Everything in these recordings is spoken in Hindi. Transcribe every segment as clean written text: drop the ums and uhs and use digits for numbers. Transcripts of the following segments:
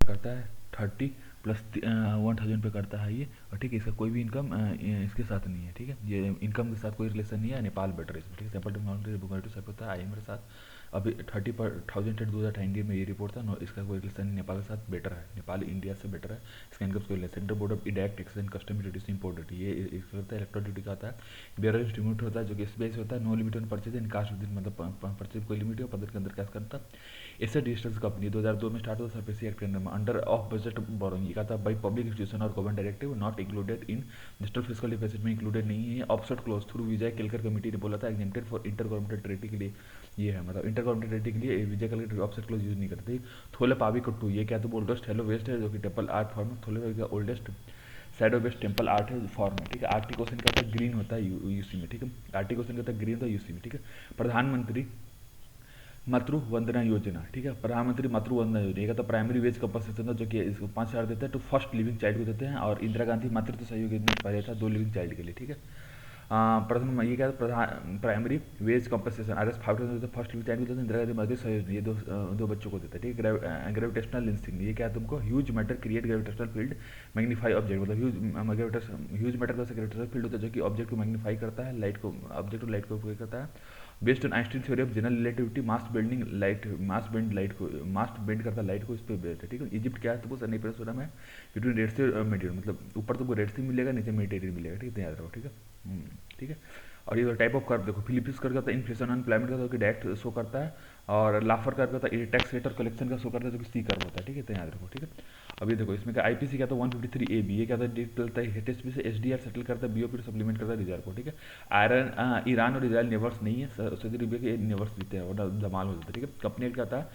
करता है 30 प्लस 1000 पे करता है ये। और ठीक है, इसका कोई भी इनकम इसके साथ नहीं है, ठीक है, ये इनकम के साथ कोई रिलेशन नहीं है, नेपाल बेटर है इसमें, ठीक है। सैंपल टेक्नोलॉजी सब होता है IMF के साथ। अभी 30,000 2019 में ये रिपोर्ट था, इसका कोई रिलेशन नहीं, नेपाल के साथ बेटर है, नेपाल इंडिया से बेटर है, इसका इनकम कोई relation. Central board of direct tax and custom duty import duty, ये इसका होता है इलेक्ट्रॉल ड्यूटी का आता है। बेयर डिस्ट्रीब्यूट होता है जो कि SBI से होता है। No limit on purchase and cost within, मतलब परचेज कोई लिमिट है, पदर के अंदर कैश करता है। एसेट रजिस्टर्स कंपनी 2002 में स्टार्ट हुआ सरफेसी एक्ट के अंडर में, अंडर ऑफ बजट बोरोइंग, ये कहा था बाई पब्लिक इंस्टीट्यूशन और government directive not included in national fiscal deficit में इंक्लूडेड नहीं है। ऑफसेट क्लोज थ्रू विजय केलकर कमेटी ने बोला था exempted for inter government treaty के लिए, ये है मतलब इंटर गवर्नमेंट ट्रेटी के लिए विजय केलकर ऑफसेट क्लोज यूज नहीं करती। थोले पावी कट्टू, ये क्या तो ओल्डेस्ट हेलो वेस्ट है जो कि टेम्पल आर्ट फॉर्म है, थोले का oldest shadow based temple art है फॉर्म है, ठीक है। आर्टिक क्वेश्चन का होता है ग्रीन होता है यूसी में, ठीक है। आर्टिक क्वेश्चन का होता है ग्रीन होता है यूसी में, ठीक है। प्रधानमंत्री मातृ वंदना योजना, ठीक है, प्रधानमंत्री मातृ वंदना योजना, ये तो प्राइमरी वेज कंपनसेशन था जो कि इसको 5,000 देते हैं टू फर्स्ट लिविंग चाइल्ड को देते हैं। और इंदिरा गांधी मातृत्व सहयोग योजना पहले था 2 लिविंग चाइल्ड के लिए, ठीक है। प्रथम ये क्या प्रधान प्राइमरी वेज कंपनसेशन RS 5,000 देते हैं फर्स्ट लिविंग चाइल्ड को देते हैं, इंदिरा गांधी मातृत्व सहयोग ये दो बच्चों को देते हैं, ठीक है। ग्रेविटेशनल लेंसिंग, ये क्या है तुमको huge matter create gravitational field magnify object, मतलब ह्यूज मैटर का ग्रेविटेशनल फील्ड होता है जो कि ऑब्जेक्ट को मैग्नीफाई करता है, लाइट को ऑब्जेक्ट को लाइट को करता है। Based on Einstein theory of general relativity mass bend करता है लाइट को, इस पर बेस्ड है, ठीक है। इजिप्ट क्या है तुमको सनी पेनिनसुला में बिटवीन रेड सी और मेडिटेरियन, मतलब ऊपर तुमको रेड सी मिलेगा, नीचे मेडिटेरियन मिलेगा, ठीक है, याद रखो, ठीक है, ठीक है। और ये टाइप ऑफ कर्व देखो, फिलिप्स कर्व होता है इन्फ्लेशन अनएम्प्लॉयमेंट का जो कि डायरेक्ट शो करता है, और लाफर कर्व होता है टैक्स रेट और कलेक्शन का शो करता है जो कि सी कर्व होता है, ठीक है, तो याद रखो, ठीक है। अभी देखो इसमें क्या IPC क्या था 153AB, ये क्या था डीलता है HSB से SDR सेटल करता है, BOP सप्लीमेंट करता है रिजर्व को, ठीक है। ईरान और इसराइल नेवर्स नहीं है, सऊदी अरबिया के नेवर्स देते हैं और धमाल हो जाता है, ठीक है। कंपनी क्या था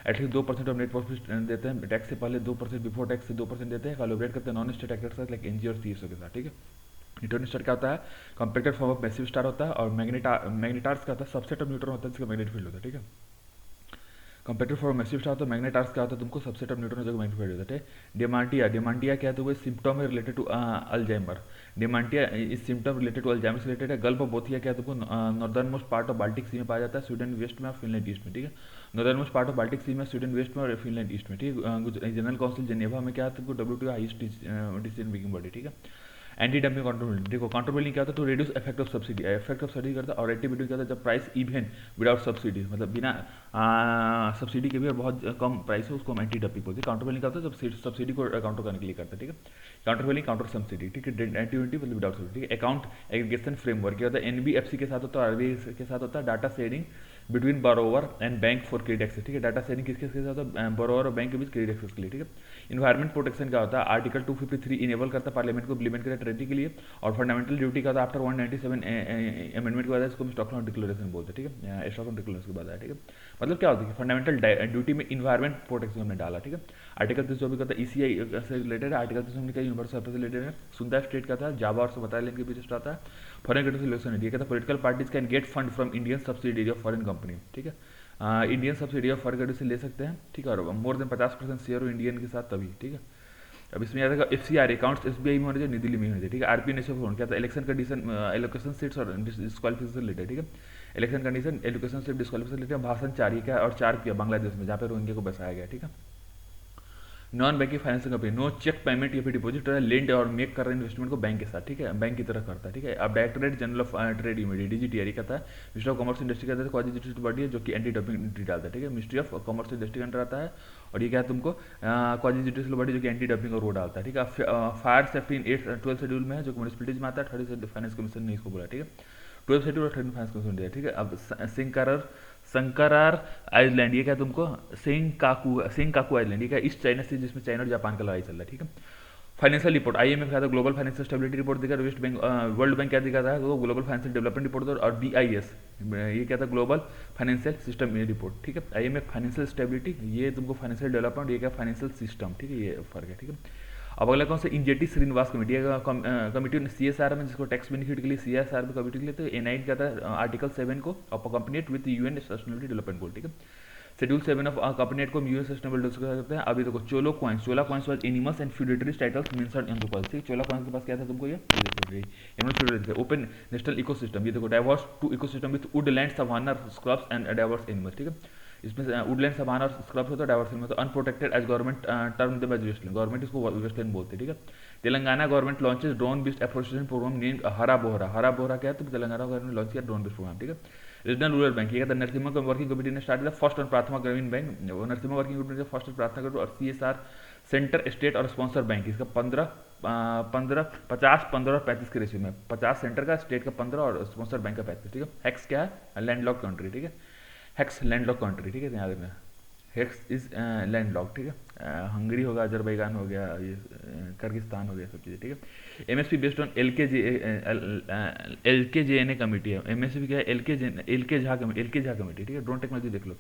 एटलीस्ट 2% ऑफ नेट प्रॉफिट देते हैं, टैक्स से पहले 2%, बिफोर टैक्स से 2% देते हैं, कोलैबोरेट करते हैं non state actors like NGO और CSO के साथ, ठीक है। न्यूट्रॉन स्टार क्या होता है compacted form of massive star होता है, और मैग्नेटार्स क्या होता है सबसेट ऑफ न्यूट्रॉन होता है जिसका मैग्नेटिक फील्ड होता है, ठीक है। कंपेटेड फॉर मैसिव स्टार तो मैग्नेटार्स क्या होता है तुमको सबसेट ऑफ न्यूट्रॉन जो मैग्नेटिक फील्ड होता है। डिमांटिया क्या है तो वो सिम्टम है related to Alzheimer, dementia is symptom related to Alzheimer से रिलेटेड है। गल्फ ऑफ बोथिया क्या है तुमको northern most part of Baltic sea में पाया जाता है, स्वीडन वेस्ट में और फिनलैंड ईस्ट में, ठीक है। Northern most part of Baltic sea में, स्वीडन वेस्ट में और फिनलैंड ईस्ट में, ठीक है। जनरल काउंसिल जेनेवा में क्या है तुमको WTO highest decision making body, ठीक है। एंटी डंपिंग काउंटरबिलिटी, देखो काउंटरबिलिटी क्या होता है to reduce effect of subsidy, effect of subsidy करता है, और एंटी क्या होता है जब प्राइस इवन विदाउट सब्सिडी, मतलब बिना सब्सिडी के भी और बहुत कम प्राइस है उसको हम एंटी डंपिंग बोलते हैं। काउंटरबिलिटी क्या होता है जब सब्सिडी को काउंटर करने के लिए करता है, ठीक है। काउंटरबिलिटी काउंटर सब्सिडी, ठीक है। एंटी मतलब विदाउट सब्सिडी, ठीक है। अकाउंट एग्रीगेशन फ्रेमवर्क क्या होता है NBFC के साथ होता है, RBI के साथ होता है। Data sharing between borrower and bank for credit access, ठीक है। डाटा शेयरिंग किसके साथ होता है बोरोवर और बैंक के बीच क्रेडिट एक्सेस के लिए, ठीक है। इन्वायरमेंट प्रोटेक्शन क्या होता है आर्टिकल 253 इनेबल करता है पार्लियामेंट को इम्प्लीमेंट करें ट्रेटी के लिए, और फंडामेंटल ड्यूटी का था आफ्टर 197 अमेंडमेंट के बाद इसको स्टॉकहोल्म डिक्लेरेशन बोलते हैं, ठीक है। स्टॉकहोल्म डिक्लेरेशन के बाद है, ठीक है। मतलब क्या होता है फंडामेंटल ड्यूटी में इन्वायरमेंट प्रोटेक्शन हमने डाला, ठीक है। आर्टिकल 324 का था ECI से रिलेटेड है, आर्टिकल 324 का यूनिवर्सल सर्विस से रिलेटेड है। सुंदर स्टेट का था जावा और बटालियन के बीच आता है। फॉरेन कंट्री सिलेक्शन इंडिया का था political parties can get fund from Indian subsidy of foreign company, ठीक है। Indian subsidy of foreign country से ले सकते हैं, ठीक है। और मोर देन 50% शेयर हो इंडियन के साथ तभी, ठीक है। अब इसमें याद रखा FCR अकाउंट्स SBI में होने चाहिए, नई दिल्ली में होने चाहिए, ठीक है। RP नेशनल फंड क्या था इलेक्शन कंडीशन एलोकेशन सीट्स और डिस्क्वालिफिकेशन रिलेटेड, ठीक है। Election condition allocation seat disqualification related भाषण 4 क्या और 4 किया बांग्लादेश में जहाँ पे रोहिंग्या को बसाया गया, ठीक है। Non banking financial company no cheque payment या फिर डिपॉजिट लेंड और मेक कर रहे इन्वेस्टमेंट को बैंक के साथ, ठीक है, बैंक की तरह करता है, ठीक है। अब directorate general of trade immediate DGTR का था मिनिस्ट्री ऑफ कॉमर्स इंडस्ट्री का क्वाजिटिव बॉडी है जो कि एंटी डंपिंग ड्यूटी डालता है, ठीक है। मिनिस्ट्री ऑफ कॉमर्स इंडस्ट्री के अंडर आता है, और ये क्या है तुमको क्वाजिटिव बॉडी जो कि एंटी डंपिंग और वो डालता है, ठीक है। फायर सेफ्टी इन 12 शेड्यूल में है जो कि म्यूनिसिपलिटीज में आता है, 30 फाइनेंस कमीशन ने इसको बोला, ठीक है। 12 शेड्यूल और 30 फाइनेंस कमीशन दिया, ठीक है। अब संकरार आइलैंड ये क्या तुमको सिंकाकू आइलैंड ये क्या ईस्ट चाइना सी जिसमें चाइना और जापान का लड़ाई चल रहा है, ठीक है। फाइनेंशियल रिपोर्ट IMF क्या था ग्लोबल फाइनेंशियल स्टेबिलिटी रिपोर्ट दिखा, वेस्ट बैंक वर्ल्ड बैंक क्या दिखा था वो ग्लोबल फाइनेंशियल डेवलपमेंट रिपोर्ट, और BIS ये क्या था ग्लोबल फाइनेंशियल सिस्टम रिपोर्ट, ठीक है। IMF फाइनेंशियल स्टेबिलिटी, ये तुमको फाइनेंशियल डेवलपमेंट, ये क्या फाइनेंशियल सिस्टम, ठीक है, ये फर्क है, ठीक है। अब अगला कौन सा Injeti Srinivas committee committee CSR में जिसको टैक्स बेनिफिट के लिए CSR में कमेटी के लिए तो N9 क्या था आर्टिकल 7 को कंपनीट with UN sustainability development goal, ठीक है। शेड्यूल 7 ऑफ कंपनीट को UN सस्टेनेबल करते हैं। अभी देखो Chola coins was animals and feudatory titles mentioned in the policy. Chola coins के पास क्या था तुमको ये ओपन नेशनल इकोसिस्टम, ये देखो diverse to ecosystem with woodland savanna scrubs and diverse animals, ठीक है। इसमें वुडलैंड सवाना और स्क्रब्स होता है डाइवर्सिटी में, तो unprotected as government term the wasteland, government इसको वेस्टलैंड बोलते हैं, ठीक है। Telangana government launches drone based afforestation programme name Hara Bahara, Hara Bahara क्या है, तो तेलंगाना गवर्नमेंट लॉन्च किया ड्रोन बेस्ड प्रोग्राम, ठीक है। रीजनल रूरल बैंक, ये कहता है नरसिम्हा वर्किंग कमेटी ने स्टार्ट किया फर्स्ट और प्राथमिक ग्रामीण बैंक, वो नरसिम्हा वर्किंग कमेटी ने फर्स्ट और प्राथमिक ग्रामीण, और CSR सेंटर स्टेट और स्पॉन्सर बैंक, इसका 50 15 और 35 के रेशियो में, 50 सेंटर का, स्टेट का 15 और स्पॉन्सर बैंक का 35, ठीक है। हेक्स क्या है, लैंडलॉक कंट्री, ठीक है, हेक्स लैंडलॉक कंट्री, ठीक है, याद रखना, हेक्स इज लैंडलॉक, ठीक है। हंगरी होगा, अजरबैजान हो गया, ये किर्गिस्तान हो गया, सब चीज़ें, ठीक है। MSP based on LKJNA committee है, MSP क्या है, LK झा कमेटी, ठीक है। ड्रोन टेक्नोलॉजी देख लो,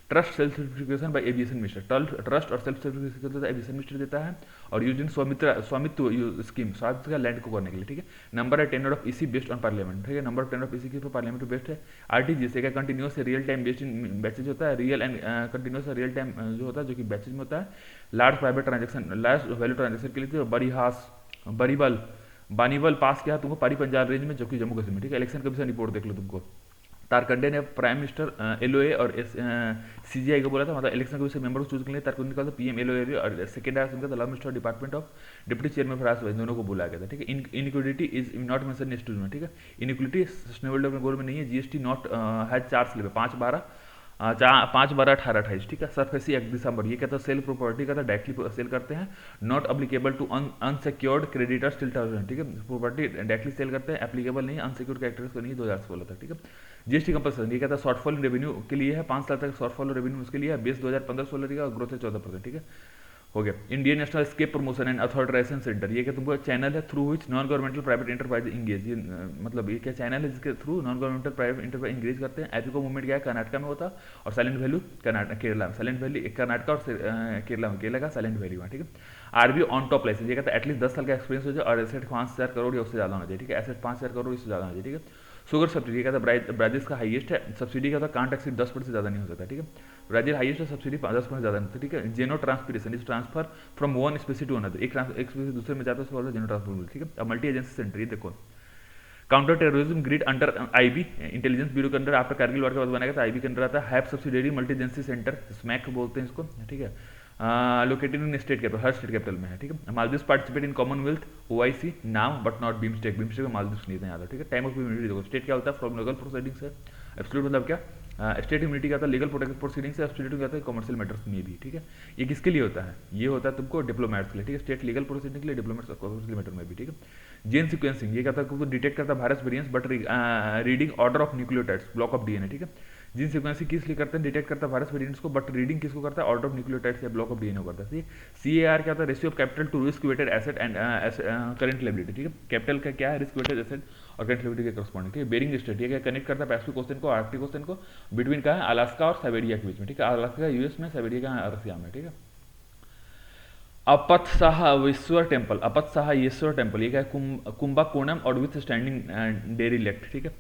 trust self certification by aviation minister, trust और सेल्फ सर्टिफिकेशन एविएशन मिनिस्टर देता है, और यूजिंग स्वामित्व स्कीम, स्वामित्व का लैंड को करने के लिए, ठीक है। नंबर है tenure of EC based on parliament, ठीक है, number of tenure of EC के पार्लियामेंट बेस्ड है। RTGS का continuous real time based in batches होता है, real and continuous real time जो होता है जो कि बैचेज में होता है। Large private transaction, large value transaction के लिए, तो बरीहास बानीवल पास किया तुमको पारी पंजाब रेंज में, जो कि जम्मू कश्मीर, ठीक है। इलेक्शन कमीशन रिपोर्ट देख लो तुमको, तारकंडे ने प्राइम मिनिस्टर LOA और CGI को बोला था, मतलब इलेक्शन कमीशन मेंबर को चूज करने तारकंडे निकाला था, PM LOA, और सेकंड आया उनका law minister department of deputy chairman for राष्ट्र, दोनों को बुलाया गया था, ठीक है। Iniquity is not mention next में, ठीक है। इनइक्विटी सस्टेनेबल डेवलपमेंट गोल में नहीं है। GST नॉट हैज 4 स्लिप, 5 12 18 28, ठीक है। सरफेसी एक्ट दिसंबर, ये कहता है सेल प्रॉपर्टी का था डायरेक्टली सेल करते हैं, not applicable to unsecured creditors till 2000, ठीक है। प्रॉपर्टी डायरेक्टली सेल करते हैं, एप्लीकेबल नहीं अनसिक्योर्ड क्रेडिटर्स को नहीं, 2016 तक, ठीक है। GST कंपल्सन, ये कहता है शॉर्टफॉल इन रेवेन्यू के लिए है, 5 साल तक शॉर्टफॉल रेवेन्यू उसके लिए है, बेस 2015-16 का, ग्रोथ है 14%, ठीक है, हो गया। इंडियन नेशनल स्केप प्रमोशन एंड अथॉरिटाइजेशन सेंटर, ये क्या तुमको चैनल है through which non governmental private enterprise engage, ये मतलब ये क्या चैनल है जिसके through non governmental private enterprise engage करते हैं। एपिको मूवमेंट क्या है, कर्नाटका में होता है, और साइलेंट वैल्यू केरला में, साइलेंट वैली कर्नाटका और केरला में, केरला का साइलेंट वैल्यू है, ठीक है। RBI ऑन टॉप लाइसेंस, ये कहता है एटलीस्ट 10 साल का एक्सपीरियंस हो जाए, और एसेट 5000 करोड़ या उससे ज़्यादा होना चाहिए, ठीक है। एसेट 5000 करोड़ इससे ज़्यादा होना चाहिए, ठीक है। शुगर सब्सिडी का ब्राजील का हाईएस्ट है, सब्सिडी का कांट एक्सीड 10% से ज़्यादा नहीं हो सकता, ठीक है। ब्राजील हाईएस्ट है, सब्सिडी 10% ज़्यादा नहीं, ठीक है। Xeno transpiration is transfer from one species to another, एक स्पेसी दूसरे में जाता है, उसको जेनो ट्रांसफर, ठीक है। अब मल्टी एजेंसी सेंटर, ये देखो counter terrorism grid under IB intelligence bureau के अंदर आफ्टर कारगिल वॉर के बाद बनाया गया था, IB के अंदर आता है। Have subsidiary multi agency centre, smack बोलते हैं इसको, ठीक है। Located in state capital, her state capital में है, ठीक है। Maldives participate in Commonwealth OIC now but not BIMSTEC, BIMSTEC में मालदीव्स नहीं था याद, ठीक है। टाइम ऑफ इम्यूनिटी देखो, स्टेट क्या होता है, फ्रॉम लीगल प्रोसीडिंग्स है, एब्सोल्यूट मतलब क्या, स्टेट इम्यूनिटी का था लीगल प्रोटेक्शन प्रोसीडिंग्स है, एब्सोल्यूट क्या होता है कमर्शियल मैटर्स में भी, ठीक है। ये किसके लिए होता है, ये होता है तुमको डिप्लोमेट्स के लिए, ठीक है। स्टेट लीगल प्रोसीडिंग के लिए, डिप्लोमेट्स कमर्शियल मैटर में भी, ठीक है। जीन सीक्वेंसिंग, ये कहता है तुमको डिटेक्ट करता है virus variants but reading order of nucleotides, block of DNA, ठीक है। जीन सीक्वेंसिंग किस लिए करते हैं, डिटेक्ट करता है वायरस वेरिएंट्स को, बट रीडिंग किसको करता है, ऑर्डर ऑफ न्यूक्लियोटाइड्स या ब्लॉक ऑफ DNA को करता है। CAR क्या होता है, ratio of capital to risk weighted asset and current liability, ठीक है। कैपिटल का क्या है, रिस्क वेटेड एसेट और करंट लायबिलिटी के करस्पॉन्डिंग, ठीक है। बेरिंग स्टेट, ये क्या कनेक्ट करता है पैसिफिक ओशन को आर्कटिक ओशन को, बिटवीन का है अलास्का और साइबेरिया के बीच में, ठीक है। अलास्का US में, साइबेरिया का रसिया में, ठीक है। अपत्साहेश्वर टेम्पल, अपत्साहेश्वर टेम्पल, ये क्या है, कुंभकोणम और विथ स्टैंडिंग डेरिलेक्ट, ठीक है।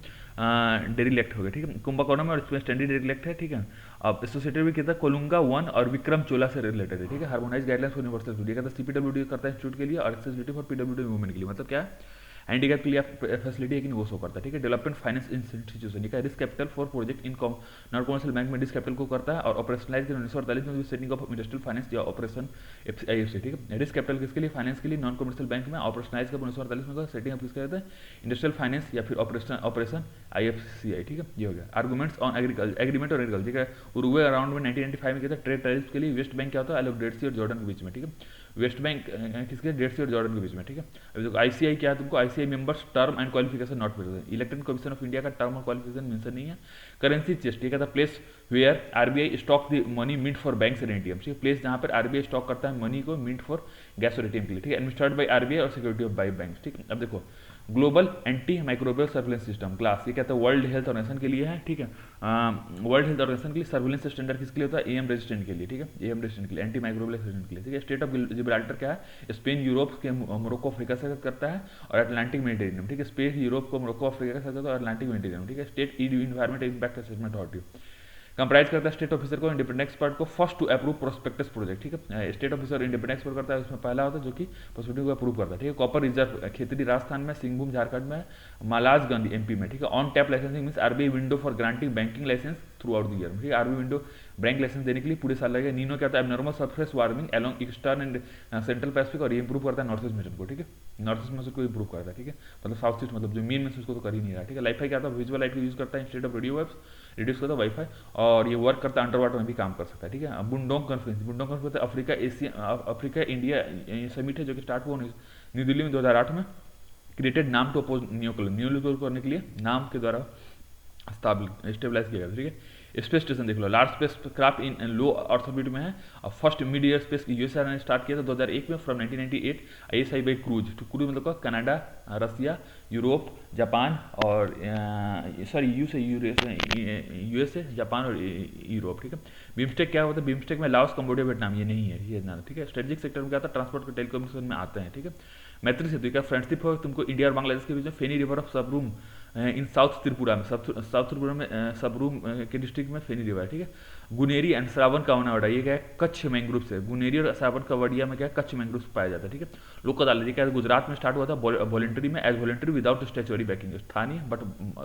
डेरिलेक्ट हो गया, ठीक है। कुंभकोणम और इसमें स्टैंडिंग डेरिलेक्ट है, ठीक है। अब एसोसिएटेड भी कहता है कोलुंगा 1 और विक्रम चोला से रिलेटेड है, ठीक है। Harmonise guidelines for universal study, कहता है CPWD करता है इंस्टीट्यूट के लिए, और एक्सेसिबिलिटी फॉर PWD वुमेन के लिए, मतलब क्या है, हैंडीकैप के लिए फैसिलिटी है कि नहीं वो शो करता है, ठीक है। डेवलपमेंट फाइनेंस इंस्टीट्यूशन, ये risk capital for project in non commercial bank में रिस्क कैपिटल को करता है, और ऑपरेशनलाइज 1948 में सेटिंग ऑफ इंडस्ट्रियल फाइनेंस या ऑपरेशन IFC, ठीक है। रिस्क कैपिटल किसके लिए, फाइनेंस के लिए, नॉन कमर्शियल बैंक में ऑपरेशनलाइज का 1948 में सेटिंग ऑफ किसका रहता है, इंडस्ट्रियल फाइनेंस या फिर ऑपरेशन IFCI, ठीक है। ये हो गया। आर्गूमेंट्स ऑन एग्रीकल्चर, एग्रीमेंट और एग्रीकल्चर, ठीक है। उरुग्वे अराउंड में 1995 में कहता है ट्रेड टैरिफ के लिए वेस्ट बैंक क्या होता है, अलग डेड सी और जॉर्डन के बीच में, ठीक है। वेस्ट बैंक किसके, डेड सी और जॉर्डन के बीच में, ठीक है। अभी देखो ICI क्या है तुमको, ICI members term and qualification not present, electronic commission of India का टर्म और क्वालिफिकेशन मेंशन नहीं है। करेंसी चेस्ट, ये कहता है place where RBI stock the money mint for banks and ATM, ठीक है। प्लेस जहाँ पर RBI स्टॉक करता है मनी को मिंट फॉर गैस और ATM के लिए, ठीक है। एडमिनिस्ट्रेटेड बाय RBI और सिक्योरिटी ऑफ बाय बैंक्स, ठीक है। अब देखो global anti microbial surveillance system glass, ये कहता है वर्ल्ड हेल्थ ऑर्गेनाइजेशन के लिए है, ठीक है। वर्ल्ड हेल्थ ऑर्गेनाइजेशन के लिए सर्विलेंस स्टैंडर्ड किसके लिए होता है, AM रेजिस्टेंट के लिए, ठीक है। AM रेजिस्टेंट के लिए, एंटी माइक्रोबियल रेजिस्टेंट के लिए, ठीक है। स्टेट ऑफ जिब्राल्टर क्या है, स्पेन यूरोप के मोरक्को अफ्रीका से करता है, और अटलांटिक मेडिटेरियन, ठीक है। स्पेन यूरोप को मोरक्को अफ्रीका से करता है, और अटलांटिक मेडिटेरियन, ठीक है। State environment impact assessment authority comprise करता है स्टेट ऑफिसर को, इंडिपेंडेंट एक्सपर्ट को, first to approve prospectus project, ठीक है। स्टेट ऑफिसर इंडिपेंडेंट एक्सपर्ट करता है, उसमें पहला होता है जो कि प्रोस्पेक्टिव को अप्रूव करता है, ठीक है। कॉपर रिजर्व खेतड़ी राजस्थान में, सिंहभूम झारखंड में, महाराजगंज MP में, ठीक है। On tap licensing means RBI window for granting banking licence throughout the year, ठीक है। RBI विंडो ब्रैंक लाइसेंस देने के लिए पूरे साल लगेगा। नीनो क्या होता है, abnormal surface warming along eastern and central Pacific, और ये इंप्रूव करता है नॉर्थ ईस्ट मिशन को, ठीक है, नॉर्थ ईस्ट मिशन को इंप्रूव करता है, ठीक है, मतलब साउथ ईस्ट मतलब जो मेन में उसको तो कर ही नहीं रहा, ठीक है। लाइफाई क्या होता है, विजुअल लाइट को यूज करता है instead of radio waves, reduce करता है वाईफाई, और ये वर्क करता है अंडर वाटर में भी काम कर सकता है, ठीक है। Bandung conference, Bandung conference Africa Asia Africa India summit है जो कि स्टार्ट हुआ न्यू दिल्ली में 2008 में। क्रिएटेड नाम टू अपोज न्यू करने के लिए नाम के द्वारा स्टेबलाइज किया गया, ठीक है। स्पेस स्टेशन देख लो, large spacecraft in low earth orbit में है, और first mid year space USA ने स्टार्ट किया था 2001 में फ्रॉम 1998 आईएसआई बाई क्रूज, तो क्रूज मतलब कनाडा, रसिया, यूरोप, जापान और सॉरी यूएसए, जापान और यूरोप, ठीक है। बिम्स्टेक क्या होता है, बिम्स्टेक में लाओस, कंबोडिया, वियतनाम ये नहीं है, ये जानना, ठीक है। स्ट्रेटेजिक सेक्टर में क्या था, ट्रांसपोर्ट और टेलीकम्युनिकेशन में आते हैं, ठीक है। मैत्री सेतु क्या फ्रेंडशिप हो तुमको इंडिया और बांग्लादेश के बीच में, Feni river of Sabroom in south Tripura में, साउथ त्रिपुरा में सबरूम के डिस्ट्रिक्ट में फेनी रिवर है, ठीक है। गुनेरी एंड श्रावण कावनावड़ा ये क्या है, कच्छ मैंग्रोव से, गुनेरी और श्रावण कावड़िया में क्या है, कच्छ मैंग्रोव पाया जाता है, ठीक है। लोक अदालत क्या है, गुजरात में स्टार्ट हुआ था वॉलंटरी में, as voluntary without statutory backing, स्थानीय बट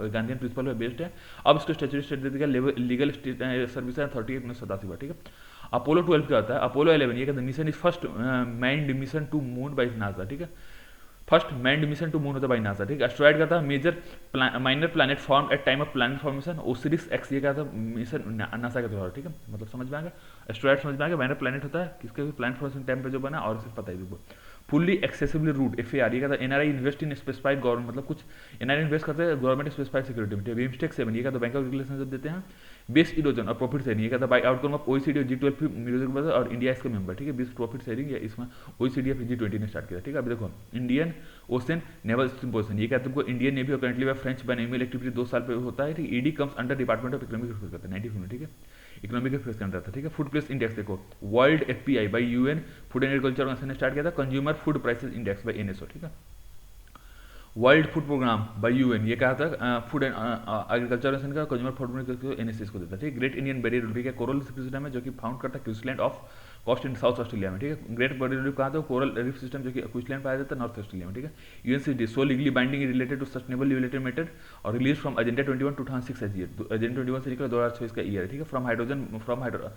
गांधीयन प्रिंसिपल पे बेस्ड है। अब इसको स्टेचुअरी स्टेट दे दिया, लीगल सर्विस है 38 1987, ठीक है। अपोलो 12 क्या होता है, अपोलो 11 ये कहते हैं mission is first manned mission to moon by NASA, ठीक है, first manned mission to moon होता है बाई नासा, ठीक है। एस्ट्रॉइड का था major minor planet form at time of planet formation, Osiris X ये क्या था मिशन नासा के द्वारा, ठीक है, मतलब समझ में आ गया, एस्ट्रॉइड समझ में आ गया, माइनर प्लैनेट होता है किसके भी प्लैनेट फॉर्मेशन टाइम पे जो बना, और सिर्फ पता है फुल्ली एक्सेसिबल रूट एफएआर ये कहता है NRI invest in specified government, मतलब कुछ एनआरआई इन्वेस्ट करते हैं गवर्नमेंट स्पेसिफाइड सिक्योरिटी में, बिम्स्टेक 7 ये कहता है बैंक ऑफ रेगुलेशन जब देते हैं, बेस्ट इरोजन और प्रॉफिट शेयरिंग ये कहता है बाई आउटकम ऑफ ओईसीडी और G12 और इंडिया इसका मेंबर, ठीक है। बेस्ट प्रॉफिट शेयरिंग इसमें ओईसीडी और G20 ने स्टार्ट किया, ठीक है। अभी देखो इंडियन ओशन नेवल सिम्पोजियम ये कहता है तुमको इंडियन नेवी और करंटली व फ्रेंच बाइनोमियल एक्टिविटी 2 साल पे होता है, ठीक। ED comes under department of economic affairs करता है 90, ठीक है, इकोनॉमिक अफेयर्स के अंडर था, ठीक है। फूड प्राइस इंडेक्स देखो, world FPI by UN food and agriculture organisation ने स्टार्ट किया था, consumer food prices index by NSO, ठीक है। World food programme by UN ये कहा था फूड एंड एग्रीकल्चर ऑर्गेनाइजेशन का, कंज्यूमर फूड एनएसएस को देता है, ठीक है। ग्रेट इंडियन बैरियर रीफ है कोरल सिस्टम है जो कि फाउंड करता है Queensland of coast in South Australia में, ठीक है। ग्रेट बैरियर रीफ कहा था, कोरल रीफ सिस्टम जो कि क्वींसलैंड पाया जाता है नॉर्थ ऑस्ट्रेलिया में, ठीक है। UNCD so legally binding related to sustainable related method और release from agenda 21 2006 as year, agenda 21 से निकला 2026 का ईयर है, ठीक है। फ्रॉम हाइड्रोजन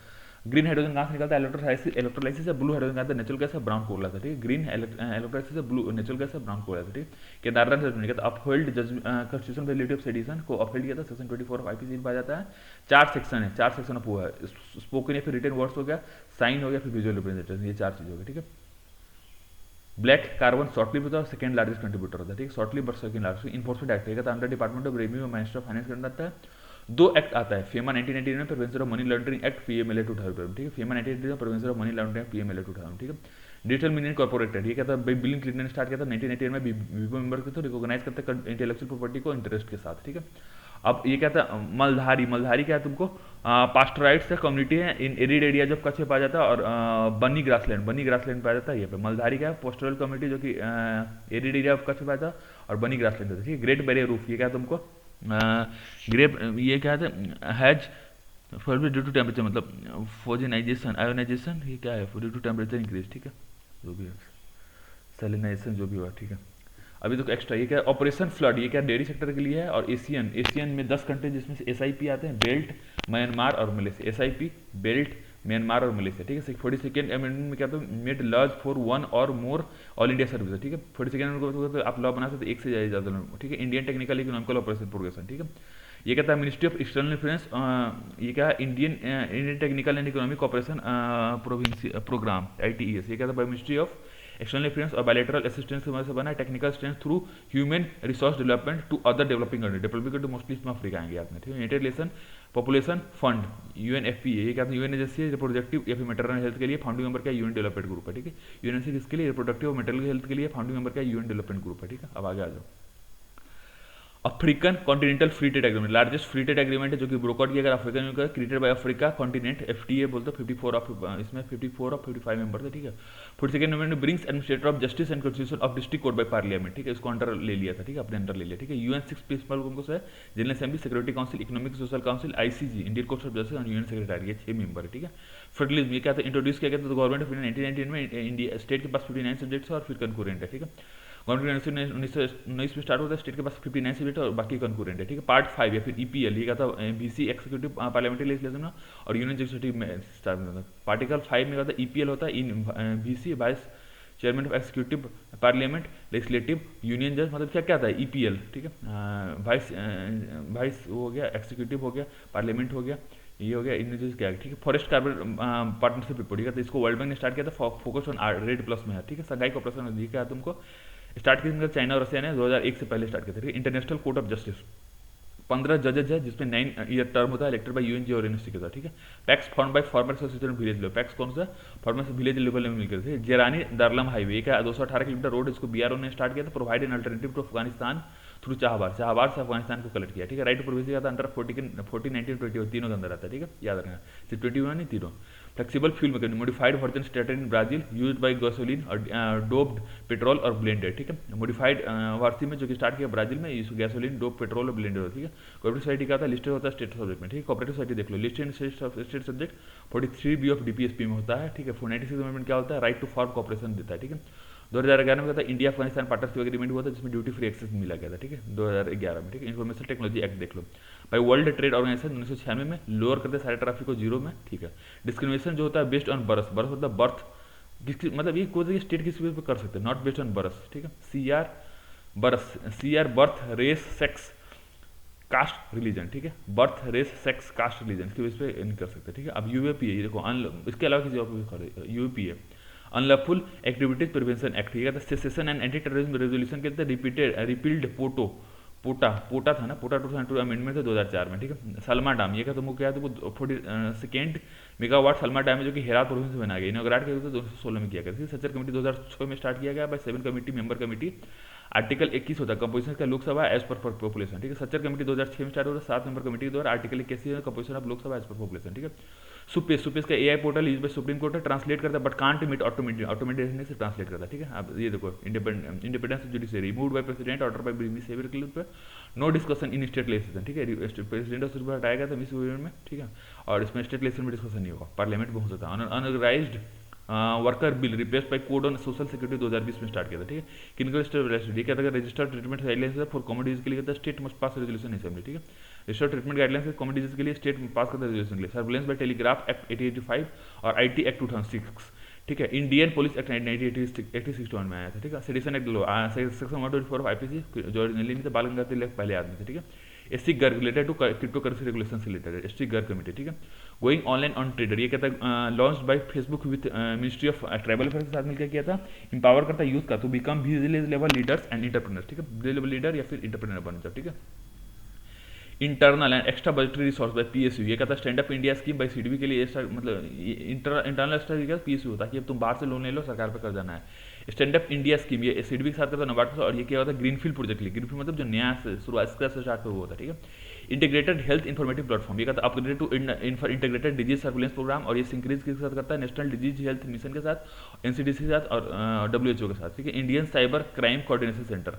ग्रीन हाइड्रोजन कहाँ से निकलता है, इलेक्ट्रोलाइसिस है, ब्लू हाइड्रोजन कहा नेचुरल गैस है, ब्राउन कोयला था, ठीक है। ग्रीन इलेक्ट्रोलाइसिस है, ब्लू नेचुरल गैस है, ब्राउन कोयला था, ठीक है। केदारनाथ जजमेंट कहता है uphold constitution validity of sedition को अपहोल्ड किया था, सेक्शन 24 ऑफ आईपीसी में पाया जाता है। 4 सेक्शन है, 4 सेक्शन ऑफ वो है, स्पोकन या फिर रिटन वर्ड्स हो गया, साइन हो गया, फिर विजुअल रिप्रेजेंटेशन, ये 4 चीज हो गई, ठीक है। ब्लैक कार्बन शॉर्टलिव होता है, सेकंड लार्जेस्ट कंट्रीब्यूटर होता है, ठीक है, short lived but second largest. Enforcement act है under department of revenue minister of finance करना आता है। 2 एक्ट आता है, फेमा 1989 में prevention of money laundering act PMLA 2000, ठीक है। फेमा 1989 में prevention of money laundering PMLA 2000, ठीक है। डिजिटल मीडिया कॉर्पोरेट एक्ट ये कहता है बिलिंग क्लिंटन ने स्टार्ट किया था 1988 में, वीपो मेंबर के तो रिकॉग्नाइज करते हैं इंटेलेक्चुअल प्रॉपर्टी को इंटरेस्ट के साथ, ठीक है। अब ये कहता है मलधारी क्या है तुमको पास्टराइट्स है कम्युनिटी है इन एरिड एरिया जब कच्छ पाया जाता है, और बनी ग्रासलैंड पाया जाता है, ये पे मलधारी क्या है पोस्टरल कम्युनिटी जो कि एरिड एरिया ऑफ कच्छ पाया जाता है, और बनी ग्रासलैंड होता है, ठीक है। ग्रेट बैरियर रीफ ये क्या है तुमको ग्रेप ये क्या है has for due to temperature मतलब फोजिनाइजेशन आयोनाइजेशन ये क्या है ड्यू टू टेम्परेचर इंक्रीज, ठीक है, जो भी है सेलिनाइजेशन जो भी हुआ, ठीक है। अभी तो एक्स्ट्रा ये क्या है ऑपरेशन फ्लड ये क्या डेयरी सेक्टर के लिए है, और एशियन में 10 कंट्री जिसमें से एसआईपी आते हैं, बेल्ट म्यांमार और मलेशिया, एसआईपी बेल्ट म्यांमार और मलेशिया, ठीक है। 42nd अमेंडमेंट में क्या था मेड लॉज फॉर 1 और मोर ऑल इंडिया सर्विस, ठीक है। 42nd अमेंडमेंट आप लॉ बना सकते एक से ज़्यादा, ठीक है। Indian technical economical operation progression, ठीक है। ये कहता है मिनिस्ट्री ऑफ एक्सटर्नल इन्फ्लुएंस ये क्या है Indian technical and economic operation programme ITES ये कहता है मिनिस्ट्री ऑफ एक्सटर्नल इन्फ्लुएंस और बायलैटरल असिस्टेंस की मदद से बना है, technical strength through human resource development to other developing country mostly इसमें अफ्रीका आएंगे आपने, ठीक है। United Nation population fund UNFPA ये क्या है यूएन एजेंसी है रिप्रोडक्टिव या फिर मैटरनल हेल्थ के लिए, फाउंडिंग मेंबर का यूएन डेवलपमेंट ग्रुप है, ठीक है। यूएनसी किसके लिए रिप्रोडक्टिव और मैटरनल हेल्थ के लिए, फाउंडिंग मेंबर का यूएन डेवलपमेंट ग्रुप है, ठीक है। अब आगे आ जाओ African continental free trade agreement largest free trade agreement है जो कि ब्रोकआउट किया गया अफ्रीकन यूनियन का, created by Africa continent FTA बोलते हैं 54 ऑफ इसमें 54 ऑफ 55 मेंबर थे, ठीक है। 42nd amendment brings administrator of justice and constitution of district court by parliament, ठीक है, इसको अंडर ले लिया था, ठीक है, अपने अंडर ले लिया, ठीक है। UN 6 प्रिंसिपल कौन है general assembly security council economic social council ICG Indian court of justice और यूएन सेक्रेटरी ये 6 मेंबर है, ठीक है। फेडरलिज्म ये क्या था इंट्रोड्यूस किया गया था गवर्नमेंट ऑफ इंडिया 1999 में, इंडिया स्टेट के पास 59 सब्जेक्ट्स और फिर कंकरेंट है, ठीक है। गवर्नमेंट 1919 में स्टार्ट होता है, स्टेट के पास 59 सीट और बाकी कंकूरेंट है, ठीक है। पार्ट 5 या फिर ईपीएल, ये क्या था, बीसी एक्जीक्यूटिव पार्लियामेंट्री लेजिस्लेशन और यूनियन एग्जीक्यूटिव में स्टार्ट होता है। पार्टिकल 5 में क्या होता है, ईपीएल होता है, in BC vice chairman of executive parliament legislative union जज, मतलब क्या क्या था, ईपीएल, ठीक है। वाइस वाइस हो गया, एक्जीक्यूटिव हो गया, पार्लियामेंट हो गया, ये हो गया इंडिविजुअल क्या, ठीक है। फॉरेस्ट कार्बन पार्टनरशिप रिपोर्ट, ठीक है, तो इसको वर्ल्ड बैंक ने स्टार्ट किया था, फोकस ऑन रेड प्लस में है, ठीक है। संघाई कॉर्पोरेशन दिखा है तुमको, स्टार्ट किया चाइना और रशिया ने 2001 से पहले स्टार्ट किया था, ठीक है। इंटरनेशनल कोर्ट ऑफ जस्टिस 15 जजेज है, जिसमें 9 ईयर टर्म होता है, इलेक्टेड बाय यूएनजी और यूनिवर्सिटी के साथ, ठीक है। PACS form by farmer association village level, PACS कौन सा, फार्मर विलेज लेवल में मिलकर थे। जेरानी दारलम हाईवे का 218 किलोमीटर रोड, इसको बीआरओ ने स्टार्ट किया था, provide an alternative to Afghanistan through Chabahar से अफगानिस्तान को कलेक्ट किया, ठीक है। राइट टू प्रोविजन आता अंडर 40 19 20 तीनों के अंदर आता है, ठीक है, याद रखना, सिर्फ 21 नहीं, तीनों। Flexible fuel mechanism, modified version started in Brazil, used by gasoline और डोप्ड पेट्रोल और ब्लेंडेड, ठीक है। मॉडिफाइड वार्सी में जो कि स्टार्ट किया ब्राजील में, ये गैसोलीन डोप पेट्रोल और ब्लेंडेड, ठीक है। कोऑपरेटिव सोसाइटी का था, लिस्टेड होता है स्टेट सब्जेक्ट में, ठीक है। कोऑपरेटिव सोसाइटी देख लो, listed state subject 43B of DPSP में होता है, ठीक है। 96 अमेंडमेंट क्या होता है, राइट टू फार्म कॉर्पोरेशन देता है, ठीक है। 2011 में था इंडिया अफगानिस्तान पार्टनरशिप एग्रीमेंट हुआ था, जिसमें ड्यूटी फ्री एक्सेस मिला गया था, ठीक है, 2011 में, ठीक है। इन्फॉर्मेशन टेक्नोलॉजी एक्ट देख लो, भाई वर्ल्ड ट्रेड ऑर्गेनाइजेशन 1996 में लोअर करते सारे ट्रैफिक को जीरो में, ठीक है। डिस्क्रिमिनेशन जो होता है बेस्ड ऑन बर्थ, बर्थ होता है बर्थ, मतलब ये कोई स्टेट किसी पे कर सकते हैं, नॉट बेस्ड ऑन बर्थ, ठीक है। C R birth race sex caste religion, ठीक है। Birth race sex caste religion इसके बेस पे नहीं कर सकते, ठीक है। अब यूएपी है, ये देखो इसके अलावा किसी और यूएपी है, अनलॉफुल एक्टिविटीज प्रिवेंशन एक्ट, ठीक है। Cessation and anti terrorism resolution के तहत रिपील्ड पोटा था ना, पोटा 202 अमेंडमेंट थे 2004 में, ठीक है। सलमा डैम, ये क्या तुमको क्या है, तुमको 42 मेगावाट सलमा डैम है, जो कि हेरात प्रोविंस में बनाया गया, इनॉग्रेट किया 2016 में किया गया, सचर कमेटी 2006 में स्टार्ट किया गया by 7 committee member committee. Article 21 होता है कंपोजिशन का लोकसभा एज पर पॉपुलेशन, ठीक है। सचर कमेटी 2006 में स्टार्ट होता है, 7 मेंबर कमेटी के द्वारा। Article 81 composition of Lok Sabha as per population, ठीक है। सुपेस का AI portal use by supreme court है, ट्रांसलेट करता है बट कांट मीट ऑटोमेटिक से ट्रांसलेट करता है, ठीक है। अब ये देखो independence judiciary removed by president order by बीबी सेवर के लिए no discussion in state legislation, ठीक है। प्रेसिडेंट ऑफ हटाया गया था मिस में, ठीक है। और इसमें स्टेट लेजिस्लेशन में डिस्कशन नहीं होगा, पार्लियामेंट में हो सकता है। Unorganised worker bill replace by code on social security 2020 में स्टार्ट किया था, ठीक है। किनको स्टेट क्या था, registered treatment guidelines for commodities के लिए कहता है state must pass resolution assembly, ठीक है। रजिस्टर्ड ट्रीटमेंट गाइडलाइंस कॉमोडिटीज के लिए स्टेट पास करता है रेजोल्यूशन के लिए। सर्विलेंस बाय टेलीग्राफ एक्ट 1885 और आईटी एक्ट 2006, ठीक है। इंडियन पुलिस एक्ट 1961 में आया था, ठीक है। Citizen act low section 124 of IPC जो ओरिजिनली नहीं था, बाल गंगाधर तिलक पहले आदमी थे, ठीक है। SC Garg related to crypto currency regulation से रिलेटेड एससी गर्ग कमेटी, ठीक है। गोइंग ऑनलाइन ऑन ट्रेडर, ये कहता है launch by Facebook with ministry of tribal affairs के साथ मिलकर किया था। इंपावर करता है यूथ का to become village level leaders and entrepreneurs, ठीक है। विलेज लेवल लीडर या फिर इंटरप्रेन्योर बन जाओ, ठीक है। Internal and extra budgetary resource bye PSU, ये कहता है stand up India scheme bye CDB के लिए मतलब इंटरनल एक्स्ट्रा पीएसयू होता है कि अब तुम बाहर से लोन ले लो, सरकार पे कर जाना है। स्टैंड अप इंडिया स्कीम ये सीडीबी के साथ करता है नबार्ड, और ये क्या होता है ग्रीनफील्ड प्रोजेक्ट के लिए, ग्रीनफील्ड मतलब जो नया शुरुआत से स्टार्ट हुआ होता है, ठीक है। इंटीग्रेटेड हेल्थ इन्फॉर्मेटिव प्लेटफॉर्म, ये कहता है upgrade to integrated disease surveillance programme, और ये सिंक्रीज के साथ करता है नेशनल डिजीज हेल्थ मिशन के साथ, एनसीडीसी के साथ और डब्ल्यूएचओ के साथ, ठीक है। Indian cyber crime coordination centre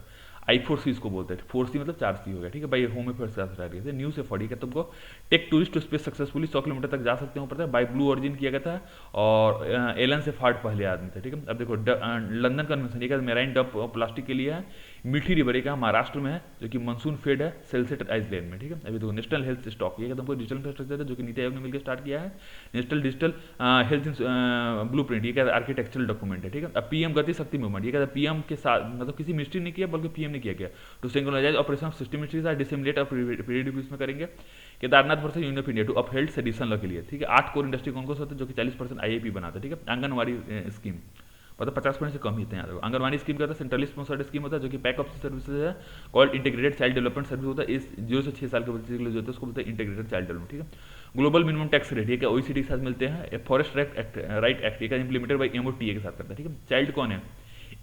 I4C इसको बोलते हैं, 4C मतलब 4C हो गया, ठीक है भाई। होम अफेयर्स का स्टार्ट किया न्यूज से फॉडी का तुमको take tourist to space successfully 100 kilometre तक जा सकते हो ऊपर, बाय ब्लू ऑरिजिन किया गया था, और एलन से फार्ड पहले आदमी थे, ठीक है। अब देखो लंदन कन्वेंशन, ये मेराइन डब प्लास्टिक के लिए है। मीठी रिवर का महाराष्ट्र में है, जो कि मानसून फेड है सेल्सेट आइसलैंड में, ठीक है। अभी देखो नेशनल हेल्थ स्टॉक, ये तुमको डिजिटल इंफ्रास्ट्रक्चर है जो कि नीति आयोग ने मिलकर स्टार्ट किया है। National digital health blue print, ये क्या आर्किटेक्चरल डॉक्यूमेंट है, ठीक है। अब पीएम गति शक्ति मूवमेंट, ये क्या पीएम के साथ मतलब किसी मिनिस्ट्री ने किया बल्कि पीएम ने किया गया, to synchronise operation of system ministries are disseminate और पीरियड में करेंगे। Kedarnath versus union of India to upheld sedition law के लिए, ठीक है। 8 कोर इंडस्ट्री कौन कौन से होते हैं जो कि 40% आईआईपी बनाते हैं, ठीक है। आंगनवाड़ी स्कीम मतलब 50% से कम ही थे यहाँ। आंगनवाड़ी स्कीम का सेंट्रली स्पॉन्सर्ड स्कीम होता है जो कि पैक ऑफ सर्विसेज है, called integrated child development service होता है। इस 0 से 6 साल के बच्चे के लिए जो होता है उसको बोलते हैं इंटीग्रेटेड चाइल्ड डेवलपमेंट, ठीक है। ग्लोबल मिनिमम टैक्स रेट, ये क्या ओईसीडी के साथ मिलते हैं। फॉरेस्ट राइट एक्ट, ये क्या इंप्लीमेंटेड बाय एमओटीए के साथ करता है, ठीक है। चाइल्ड कौन है,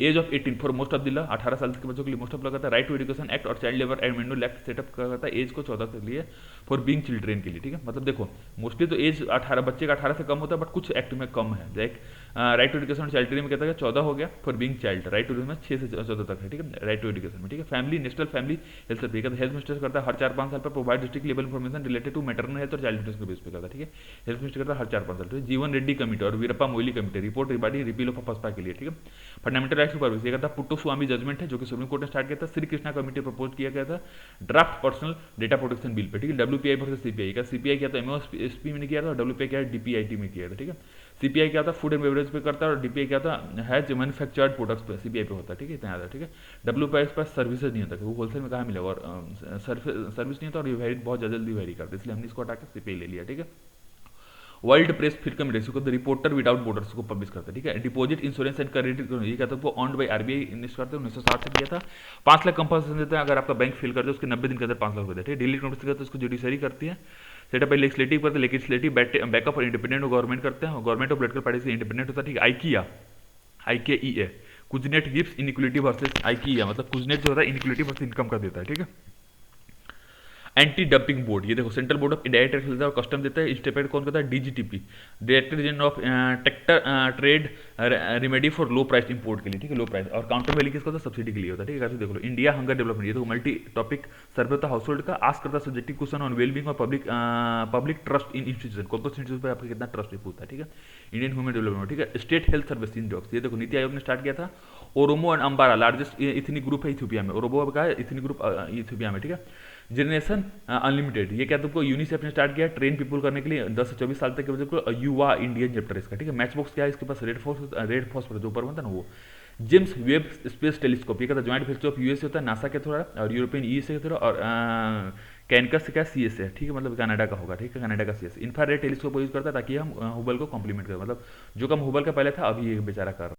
age of 18 for most of the law, 18 साल के बच्चों के लिए मोस्ट ऑफ लॉ करता है। राइट टू एजुकेशन एक्ट और child labour amendment act setup करता है एज को 14 के लिए फॉर बीइंग चिल्ड्रेन के लिए, ठीक है। मतलब देखो मोस्टली तो एज 18 बच्चे का 18 से कम होता है, बट कुछ एक्ट में कम है। Like right to education child training में कहता है 14 हो गया for being child, right to education 6 से 14 तक है, ठीक है। राइट टू एजुकेशन में, ठीक है। Family national family health certificate health minister करता है हर 4-5 साल पर provide district level information related to maternal health और चाइल्ड न्यूट्रिशन के बेस पे करता है, ठीक है। हेल्थ मिनिस्टर करता है हर 4-5 साल। जीवन रेड्डी कमेटी और Veerappa Moily committee report regarding repeal of AFSPA के लिए, ठीक है। फंडामेंटल सुपरविजन ये कहता है पुट्टो स्वामी जजमेंट है जो कि सुप्रीम कोर्ट ने स्टार्ट किया था, श्री कृष्णा कमेटी प्रपोज किया गया था draft personal data protection bill pay, ठीक है। डब्ल्यूपीआई वर्सेस सीपीआई का, सीपीआई क्या था एमओएसपी में किया था और डब्ल्यूपीआई क्या है डीपीआईटी में किया था, ठीक है। सीपीआई क्या था फूड एंड बेवरेज पे करता है और डीपीआई क्या था हैज मैन्युफैक्चर्ड प्रोडक्ट्स पे सीपीआई पे होता है, ठीक है, इतना याद है, ठीक है। डब्ल्यूपीआई के पास सर्विसेज नहीं होता, वो होलसेल में कहाँ मिलेगा, और सर्विस नहीं होता और ये वेरी बहुत जल्दी वेरी करता है, इसलिए हमने इसको हटा के सीपीआई ले लिया, ठीक है। वर्ल्ड प्रेस फ्रीडम रेशियो को द रिपोर्टर विदाउट बॉर्डर्स को पब्लिश करता है, ठीक है। डिपॉजिट इंश्योरेंस एंड क्रेडिट ये कहता है वो ऑन्ड बाई आरबीआई इन्वेस्ट करते हैं, 1960 से किया था। 5 लाख कंपल्सन देता है, अगर आपका बैंक फेल कर दे उसके 90 दिन के अंदर 5 लाख देते हैं, डिलीट नोटिस करते हैं, उसको जुडिशरी करती है। सेटअप लेजिस्लेटिव करते हैं, लेजिस्लेटिव बैकअप और इंडिपेंडेंट गवर्नमेंट करते हैं, गवर्नमेंट ऑफ पोलिटिकल पार्टी से इंडिपेंडेंट होता है, ठीक है। IKEA IKEA Kuznets gives inequality versus IKEA, मतलब कुजनेट जो होता है इनइक्वालिटी वर्सेस इनकम का देता है, ठीक है। एंटी डंपिंग बोर्ड ये देखो central board of India tax और कस्टम देता है, स्टेप कौन करता है DGTP director general of trade remedy for low price import के लिए, ठीक है, लो प्राइस, और काउंटर वैल्यू किसका होता है सब्सिडी के लिए होता है, ठीक है। देख लो इंडिया हंगर डेवलपमेंट ये तो मल्टी टॉपिक सर्वे होता है हाउस होल्ड का, आस्क करता है सब्जेक्टिव क्वेश्चन ऑन वेलबींग और पब्लिक ट्रस्ट इन इंस्टीट्यूशन, कौन कौन इंस्टीट्यूशन पर आपका कितना ट्रस्ट पूछता है, ठीक है। इंडियन ह्यूमन डेवलपमेंट, ठीक है। State health service index ये देखो नीति आयोग ने स्टार्ट किया था। Oromo and Amhara largest ethnic group है इथियोपिया में, ओरोमो का इथनिक ग्रुप इथियोपिया में, ठीक है। जनरेशन अनलिमिटेड ये क्या तुमको यूनिसेफ ने स्टार्ट किया ट्रेन पीपल करने के लिए 10 से 24 साल तक के बच्चों को, युवा इंडियन चैप्टर इसका, ठीक है। मैच बॉक्स क्या है इसके पास रेड फॉस्फोरस जो ऊपर बनता है ना वो। जेम्स वेब स्पेस टेलीस्कोप ये कहता है ज्वाइंट टेलीस्कोप यूएस होता है नासा के थोड़ा और यूरोपियन ईएसए के थोड़ा, और कैनकस क्या सीएस है, ठीक है, मतलब कनाडा का होगा, ठीक है, कनाडा का सीएस। इंफ्रारेड टेलीस्कोप यूज करता है ताकि हम हुबल को कॉम्प्लीमेंट करें, मतलब जो काम हुबल का पहले था अभी ये बेचारा कर